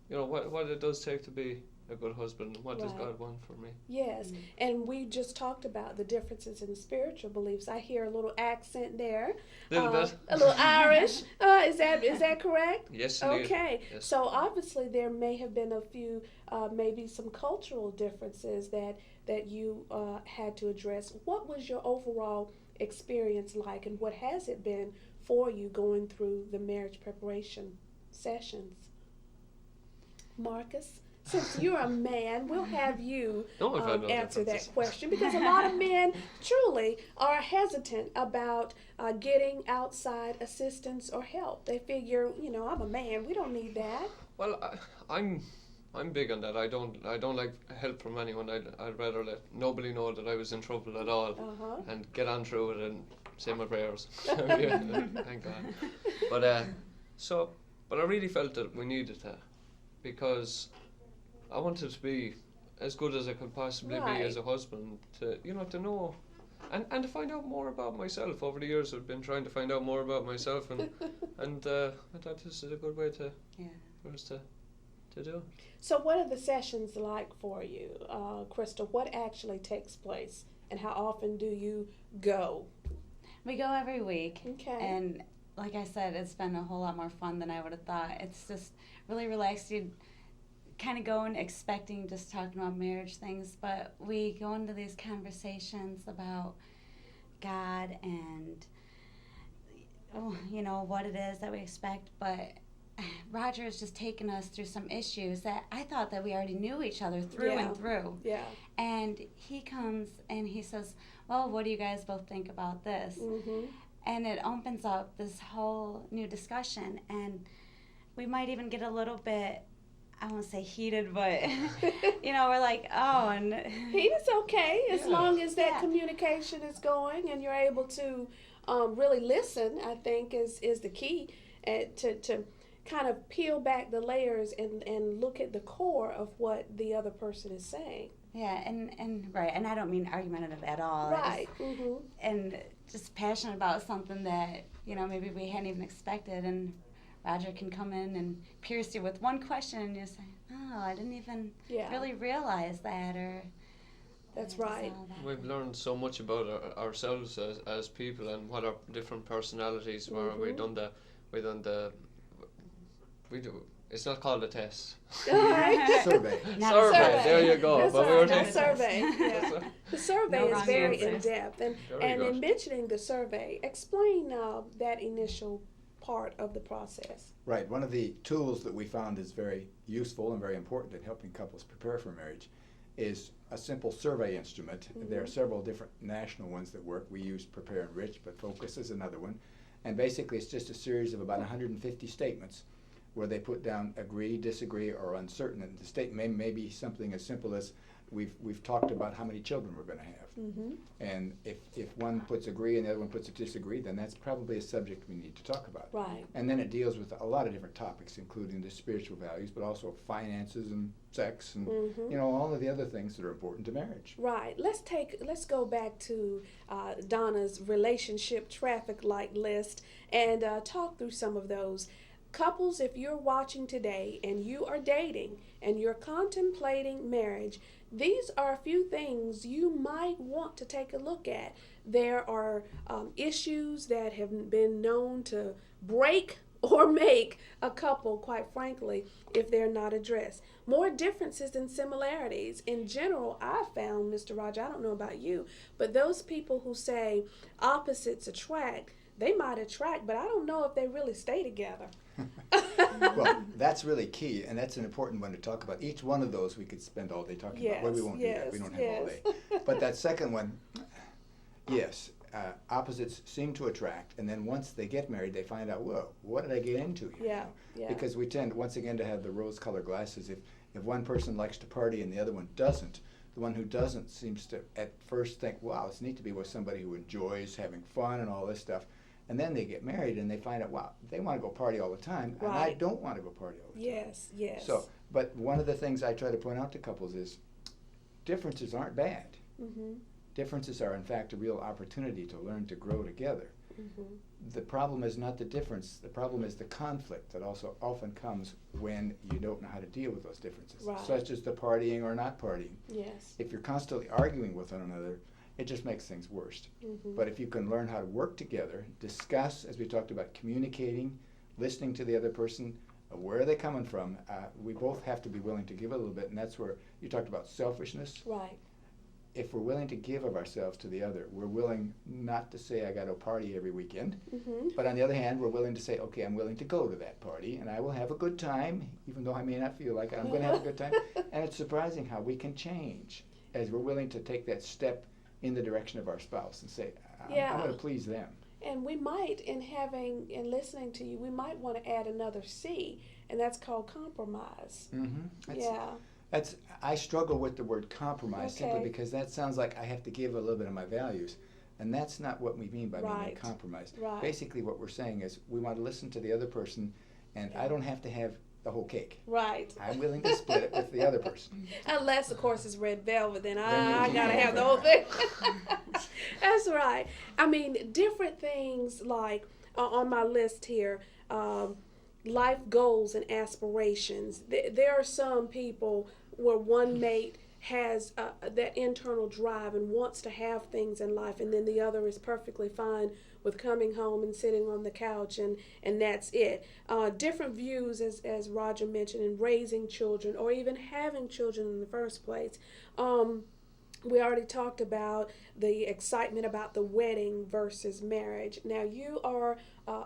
what it does take to be a good husband. What does God want for me? Yes, and we just talked about the differences in spiritual beliefs. I hear a little accent there, little bit, a little Irish. Is that correct? Yes, indeed. Okay, yes. So obviously there may have been a few, maybe some cultural differences that you had to address. What was your overall experience like, and what has it been for you going through the marriage preparation sessions? Marcus? Since you're a man, we'll have you answer that question, because a lot of men truly are hesitant about getting outside assistance or help. They figure, I'm a man, we don't need that. Well, I'm big on that. I don't like help from anyone. I'd rather let nobody know that I was in trouble at all, and get on through it and say my prayers. Thank God. But I really felt that we needed that, because I wanted to be as good as I could possibly be as a husband, to know and to find out more about myself. Over the years I've been trying to find out more about myself, and I thought this is a good way for us to do. So what are the sessions like for you, Crystal? What actually takes place, and how often do you go? We go every week. Okay. And like I said, it's been a whole lot more fun than I would have thought. It's just really relaxed. You kind of going expecting just talking about marriage things, but we go into these conversations about God and what it is that we expect. But Roger has just taken us through some issues that I thought that we already knew each other through and through. Yeah. And he comes and he says, well, what do you guys both think about this? And it opens up this whole new discussion, and we might even get a little bit, I won't say heated, but, we're like, oh. And heat is okay as long as that communication is going and you're able to really listen, I think, is the key to kind of peel back the layers and look at the core of what the other person is saying. Yeah, and right, and I don't mean argumentative at all. Right. And just passionate about something that, maybe we hadn't even expected, and Roger can come in and pierce you with one question, and you say, oh, I didn't even really realize that, or... That's right. We've learned so much about ourselves as people, and what our different personalities were. We It's not called a test. All right. Survey. Survey. There you go. That's But we right, were not taking- survey. Yeah. The survey No is wrong very answers. in-depth. And Very in good. mentioning the survey, explain that initial part of the process. Right. One of the tools that we found is very useful and very important in helping couples prepare for marriage is a simple survey instrument. There are several different national ones that work. We use Prepare Enrich, but Focus is another one. And basically it's just a series of about 150 statements where they put down agree, disagree, or uncertain. And the statement may be something as simple as we've talked about how many children we're going to have. And if one puts agree and the other one puts a disagree, then that's probably a subject we need to talk about. Right. And then it deals with a lot of different topics, including the spiritual values, but also finances and sex and all of the other things that are important to marriage. Right. Let's go back to Donna's relationship traffic light list and talk through some of those. Couples, if you're watching today and you are dating and you're contemplating marriage, these are a few things you might want to take a look at. There are issues that have been known to break or make a couple, quite frankly, if they're not addressed. More differences than similarities. In general, I found, Mr. Roger, I don't know about you, but those people who say opposites attract, they might attract, but I don't know if they really stay together. Well, that's really key, and that's an important one to talk about. Each one of those we could spend all day talking about. Well, we won't do that. We don't have all day. But that second one, yes, opposites seem to attract, and then once they get married, they find out, whoa, what did I get into here? Yeah. Because we tend, once again, to have the rose-colored glasses. If one person likes to party and the other one doesn't, the one who doesn't seems to at first think, wow, it's neat to be with somebody who enjoys having fun and all this stuff. And then they get married and they find out, wow, they want to go party all the time, and I don't want to go party all the time. Yes. So, but one of the things I try to point out to couples is differences aren't bad. Differences are, in fact, a real opportunity to learn to grow together. The problem is not the difference. The problem is the conflict that also often comes when you don't know how to deal with those differences, such as the partying or not partying. Yes. If you're constantly arguing with one another, it just makes things worse. But if you can learn how to work together, discuss, as we talked about, communicating, listening to the other person, where are they coming from, we both have to be willing to give a little bit, and that's where you talked about selfishness. Right. If we're willing to give of ourselves to the other, we're willing not to say I got to party every weekend, but on the other hand, we're willing to say, okay, I'm willing to go to that party, and I will have a good time, even though I may not feel like it, I'm going to have a good time. And it's surprising how we can change as we're willing to take that step in the direction of our spouse and say, I'm going to please them. And we might, in listening to you, we might want to add another C, and that's called compromise. I struggle with the word compromise simply because that sounds like I have to give a little bit of my values, and that's not what we mean by meaning compromise. Basically what we're saying is we want to listen to the other person, and I don't have to have the whole cake. Right. I'm willing to split it with the other person. Unless, of course, it's red velvet, then I gotta have the whole thing. That's right. I mean, different things like on my list here, life goals and aspirations. There are some people where one mate has that internal drive and wants to have things in life, and then the other is perfectly fine with coming home and sitting on the couch and that's it. Different views, as Roger mentioned, in raising children or even having children in the first place. We already talked about the excitement about the wedding versus marriage. Now, you are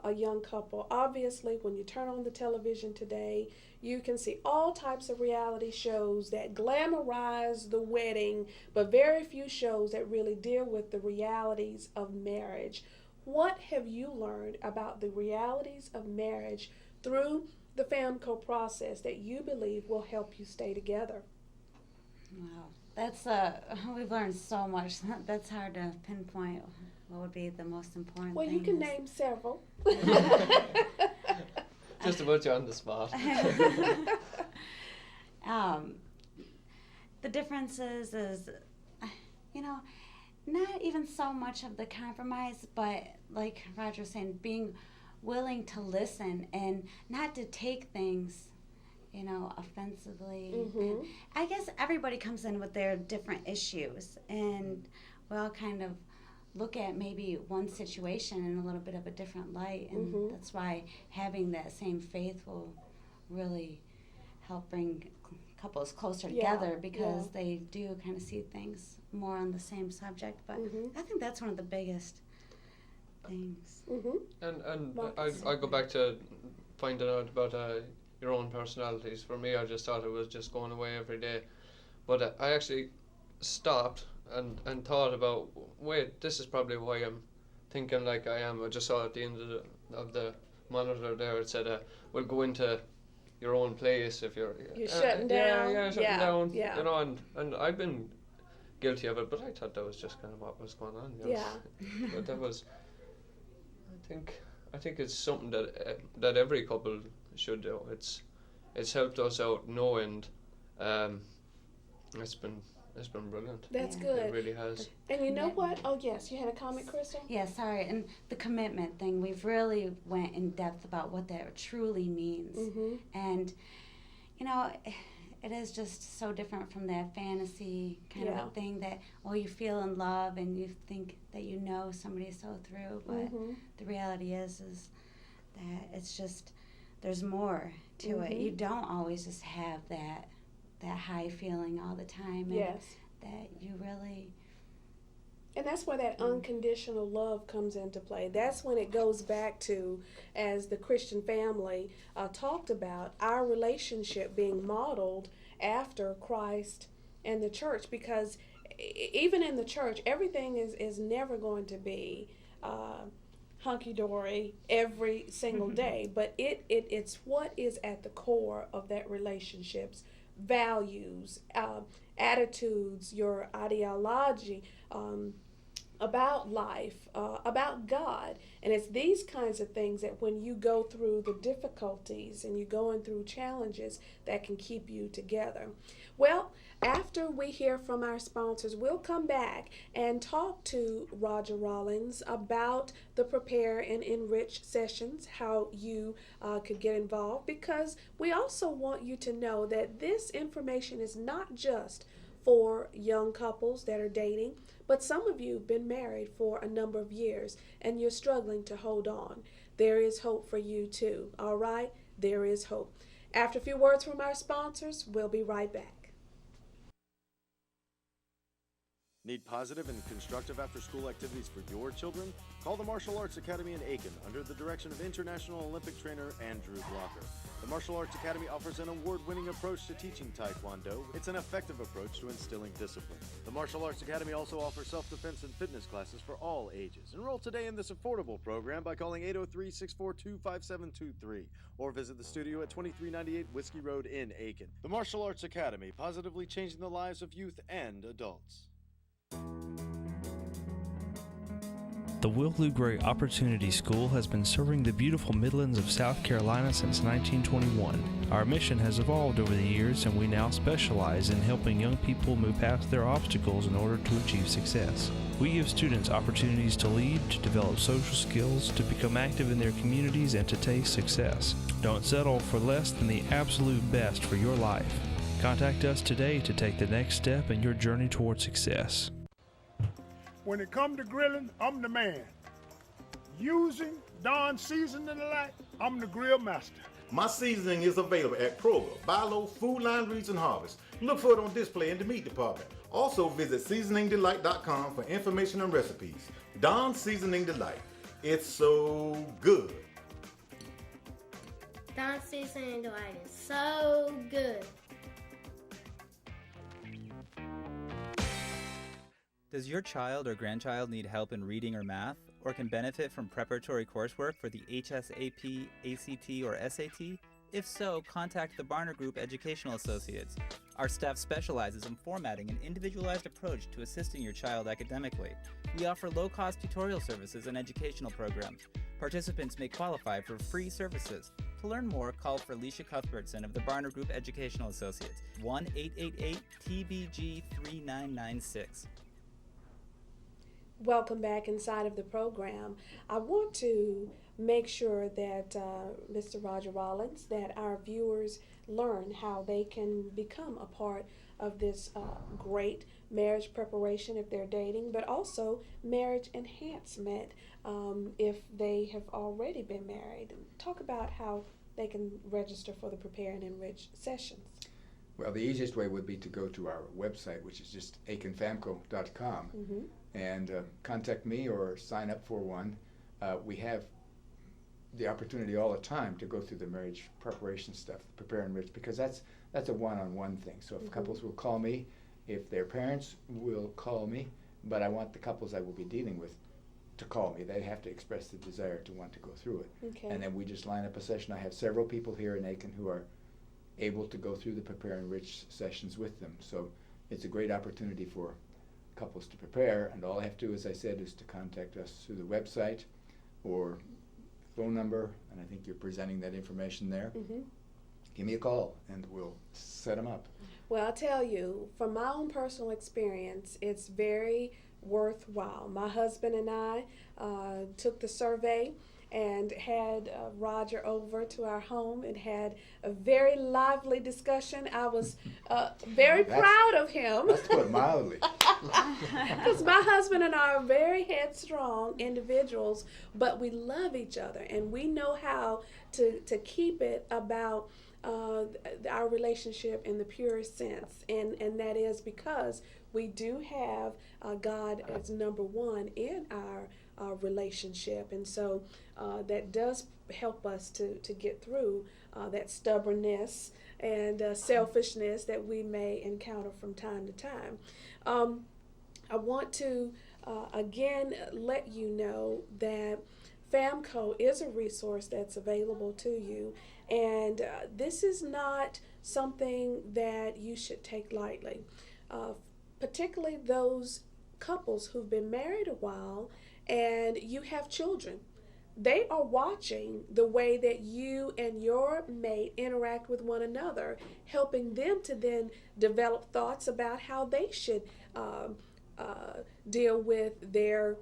a young couple. Obviously, when you turn on the television today, you can see all types of reality shows that glamorize the wedding, but very few shows that really deal with the realities of marriage. What have you learned about the realities of marriage through the FAMCO process that you believe will help you stay together? Wow. That's we've learned so much. That's hard to pinpoint what would be the most important thing. Well, you can name several. Just to put you on the spot. The differences is, not even so much of the compromise, but like Roger was saying, being willing to listen and not to take things offensively. And I guess everybody comes in with their different issues, and we all kind of look at maybe one situation in a little bit of a different light, and that's why having that same faith will really help bring couples closer together because they do kind of see things more on the same subject. But I think that's one of the biggest things. And I go back to finding out about your own personalities. For me, I just thought it was just going away every day. But I actually stopped and thought about, wait, this is probably why I'm thinking like I am. I just saw at the end of the monitor there, it said, we'll go into your own place if you're shutting down. Shutting down. Yeah. You know, and I've been guilty of it, but I thought that was just kind of what was going on. You know? But that was, I think it's something that every couple should do. It's helped us out knowing. It's been brilliant. That's good. It really has. And you know what? Oh yes, you had a comment, Crystal? Yeah, sorry. And the commitment thing, we've really went in depth about what that truly means. And, you know, it is just so different from that fantasy kind of a thing that, you feel in love and you think that you know somebody so through. But the reality is that it's just, there's more to it. You don't always just have that high feeling all the time. And that you really... And that's where that unconditional love comes into play. That's when it goes back to, as the Christian family talked about, our relationship being modeled after Christ and the church. Because even in the church, everything is never going to be hunky-dory every single day. But it's what is at the core of that relationship's values, attitudes, your ideology about life, about God. And it's these kinds of things that when you go through the difficulties and you're going through challenges that can keep you together. Well, after we hear from our sponsors, we'll come back and talk to Roger Rollins about the Prepare and Enrich sessions, how you could get involved, because we also want you to know that this information is not just for young couples that are dating, but some of you have been married for a number of years and you're struggling to hold on. There is hope for you too, all right? There is hope. After a few words from our sponsors, we'll be right back. Need positive and constructive after-school activities for your children? Call the Martial Arts Academy in Aiken under the direction of International Olympic trainer Andrew Blocker. The Martial Arts Academy offers an award-winning approach to teaching Taekwondo. It's an effective approach to instilling discipline. The Martial Arts Academy also offers self-defense and fitness classes for all ages. Enroll today in this affordable program by calling 803-642-5723 or visit the studio at 2398 Whiskey Road in Aiken. The Martial Arts Academy, positively changing the lives of youth and adults. The Will Lou Gray Opportunity School has been serving the beautiful Midlands of South Carolina since 1921. Our mission has evolved over the years, and we now specialize in helping young people move past their obstacles in order to achieve success. We give students opportunities to lead, to develop social skills, to become active in their communities, and to taste success. Don't settle for less than the absolute best for your life. Contact us today to take the next step in your journey toward success. When it comes to grilling, I'm the man. Using Don Seasoning Delight, I'm the grill master. My seasoning is available at Kroger, Bi-Lo, Food Line, Reeds, and Harvest. Look for it on display in the meat department. Also visit seasoningdelight.com for information and recipes. Don Seasoning Delight. It's so good. Don Seasoning Delight is so good. Does your child or grandchild need help in reading or math, or can benefit from preparatory coursework for the HSAP, ACT, or SAT? If so, contact the Barner Group Educational Associates. Our staff specializes in formatting an individualized approach to assisting your child academically. We offer low-cost tutorial services and educational programs. Participants may qualify for free services. To learn more, call for Alicia Cuthbertson of the Barner Group Educational Associates, 1-888-TBG-3996. Welcome back inside of the program. I want to make sure that Mr. Roger Rollins, that our viewers learn how they can become a part of this great marriage preparation if they're dating, but also marriage enhancement if they have already been married. Talk about how they can register for the Prepare and Enrich sessions? Well, the easiest way would be to go to our website, which is just aikenfamco.com, and contact me or sign up for one. We have the opportunity all the time to go through the marriage preparation stuff, Prepare and Enrich, because that's a one-on-one thing. So if couples will call me, if their parents will call me, but I want the couples I will be dealing with to call me. They have to express the desire to want to go through it. Okay. And then we just line up a session. I have several people here in Aiken who are able to go through the Prepare and Enrich sessions with them. So it's a great opportunity for couples to prepare, and all I have to do, as I said, is to contact us through the website or phone number, and I think you're presenting that information there. Give me a call and we'll set them up. Well, I'll tell you, from my own personal experience, it's very worthwhile. My husband and I took the survey and had Roger over to our home and had a very lively discussion. I was very proud of him. That's put mildly. Because my husband and I are very headstrong individuals, but we love each other and we know how to keep it about our relationship in the purest sense, and that is because we do have God as number one in our relationship, and so that does help us to get through that stubbornness and selfishness that we may encounter from time to time. I want to again let you know that FAMCO is a resource that's available to you, and this is not something that you should take lightly, particularly those couples who've been married a while and you have children. They are watching the way that you and your mate interact with one another, helping them to then develop thoughts about how they should deal with their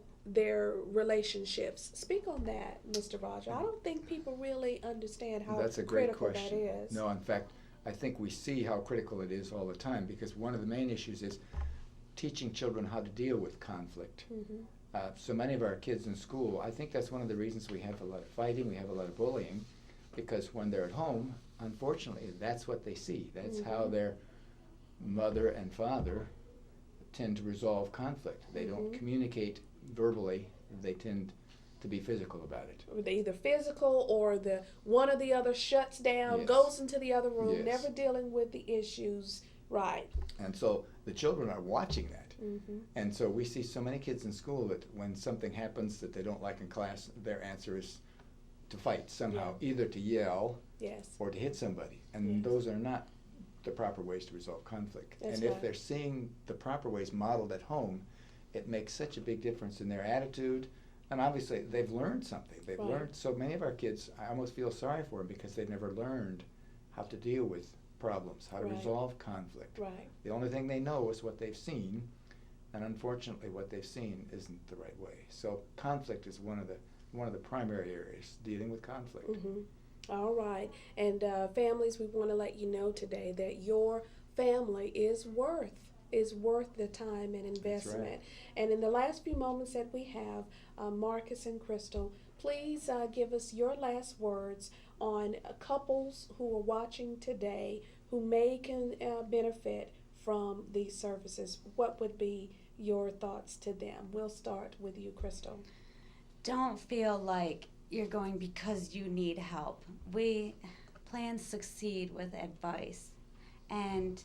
relationships. Speak on that, Mr. Roger. I don't think people really understand how That's a great critical question. that is. No, in fact, I think we see how critical it is all the time, because one of the main issues is teaching children how to deal with conflict. So many of our kids in school, I think that's one of the reasons we have a lot of fighting, we have a lot of bullying, because when they're at home, unfortunately, that's what they see. That's how their mother and father tend to resolve conflict. They don't communicate verbally, they tend to be physical about it. They're either physical or the one or the other shuts down, goes into the other room, never dealing with the issues. Right. And so the children are watching that. And so we see so many kids in school that when something happens that they don't like in class, their answer is to fight somehow, either to yell or to hit somebody. And those are not the proper ways to resolve conflict. That's and if right. they're seeing the proper ways modeled at home, it makes such a big difference in their attitude. And obviously they've learned something. They've learned, so many of our kids, I almost feel sorry for them because they've never learned how to deal with problems, how to resolve conflict. The only thing they know is what they've seen, and unfortunately what they've seen isn't the right way. So conflict is one of the primary areas, dealing with conflict. All right. And families, we want to let you know today that your family is worth the time and investment. That's right. And in the last few moments that we have, Marcus and Crystal, please give us your last words on couples who are watching today who may can benefit from these services. What would be your thoughts to them? We'll start with you, Crystal. Don't feel like you're going because you need help. We plan to succeed with advice, and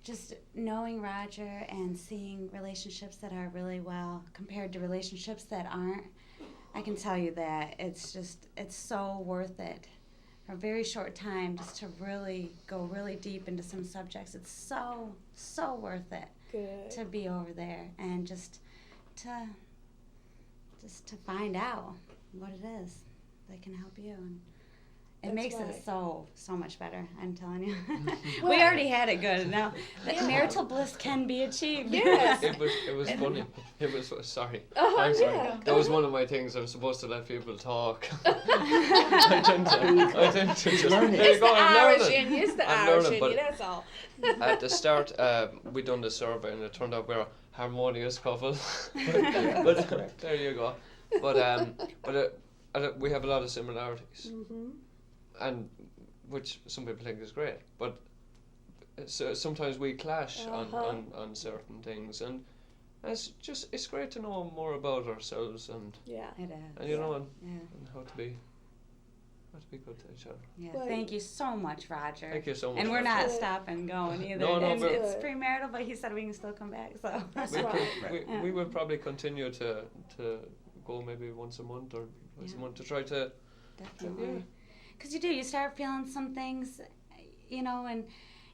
just knowing Roger and seeing relationships that are really well compared to relationships that aren't, I can tell you that it's so worth it. For a very short time, just to really go really deep into some subjects. It's so worth it. Good. To be over there and just to find out what it is that can help you. And it makes it so much better, I'm telling you. We already had it good. Now, marital bliss can be achieved. Yes. It was funny. It was, sorry. Uh-huh, I'm sorry. yeah. That was one of my things. I'm supposed to let people talk. I tend to just, there you go, I'm learning. It's the I'm Irish learning, in but you, that's all. at the start, we done the survey and it turned out we're a harmonious couple. but there you go. But we have a lot of similarities. and which some people think is great, but so sometimes we clash on certain things, and it's great to know more about ourselves and It is. and you know and how to be good to each other. Yeah, thank you so much, Roger. Thank you so much. And we're Roger. not stopping going either. No, and but it's premarital, but he said we can still come back. So we will probably continue to go maybe once a month or twice a month to try to. Definitely. Because you start feeling some things, and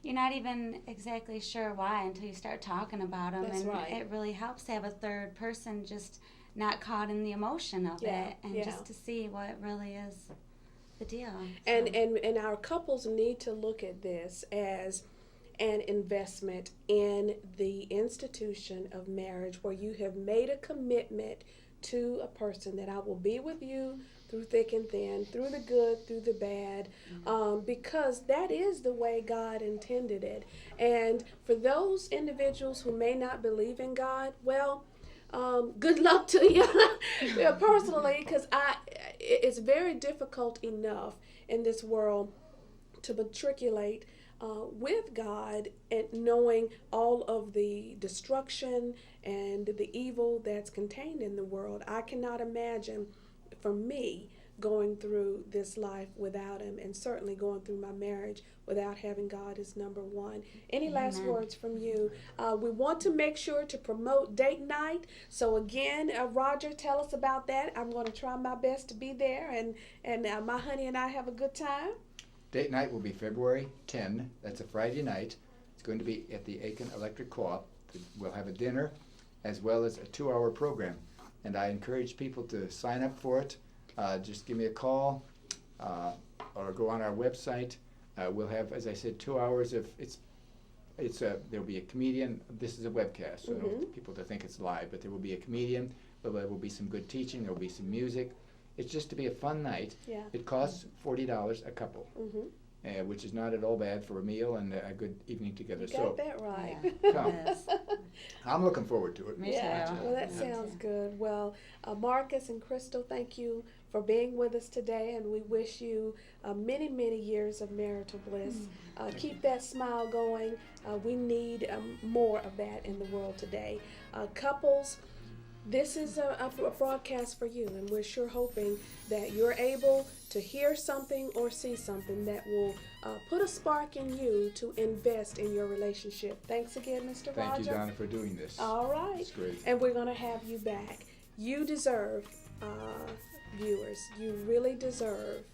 you're not even exactly sure why until you start talking about them. That's and right. It really helps to have a third person just not caught in the emotion of it, and just to see what really is the deal. So. And our couples need to look at this as an investment in the institution of marriage, where you have made a commitment to a person that I will be with you through thick and thin, through the good, through the bad, because that is the way God intended it. And for those individuals who may not believe in God, well, good luck to you personally, because it's very difficult enough in this world to matriculate with God and knowing all of the destruction and the evil that's contained in the world. I cannot imagine, for me, going through this life without Him, and certainly going through my marriage without having God as number one. Any last words from you? We want to make sure to promote date night. So again, Roger, tell us about that. I'm going to try my best to be there, and my honey and I have a good time. Date night will be February 10. That's a Friday night. It's going to be at the Aiken Electric Co-op. We'll have a dinner as well as a 2-hour program. And I encourage people to sign up for it. Just give me a call or go on our website. We'll have, as I said, 2 hours of there'll be a comedian. This is a webcast, so I don't want people to think it's live, but there will be a comedian. There will be some good teaching. There will be some music. It's just to be a fun night. Yeah. It costs $40 a couple, which is not at all bad for a meal and a good evening together. You got that right. Come. I'm looking forward to it. Me too. Well, that sounds good. Well, Marcus and Crystal, thank you for being with us today, and we wish you many, many years of marital bliss. Keep that smile going. We need more of that in the world today. Couples, this is a broadcast for you, and we're sure hoping that you're able to hear something or see something that will put a spark in you to invest in your relationship. Thanks again, Mr. Roger. Thank you, Donna, for doing this. All right. It's great. And we're going to have you back. You deserve, viewers, you really deserve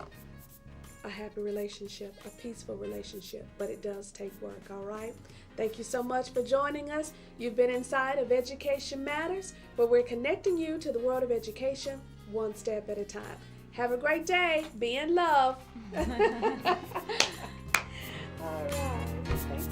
a happy relationship, a peaceful relationship, but it does take work, all right? Thank you so much for joining us. You've been inside of Education Matters, where we're connecting you to the world of education one step at a time. Have a great day. Be in love. All right. Thank you.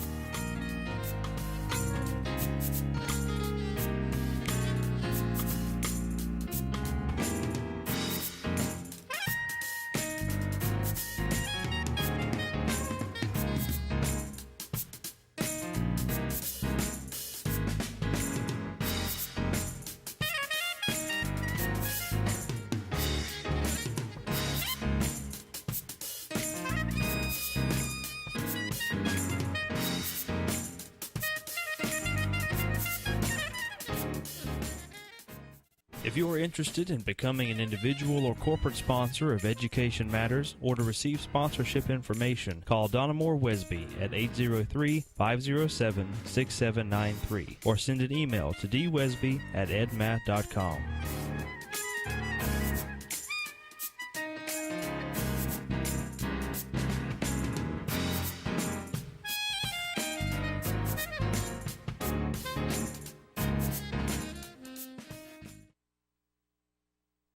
If you are interested in becoming an individual or corporate sponsor of Education Matters, or to receive sponsorship information, call Donna Moore Wesby at 803-507-6793 or send an email to dwesby@edmat.com.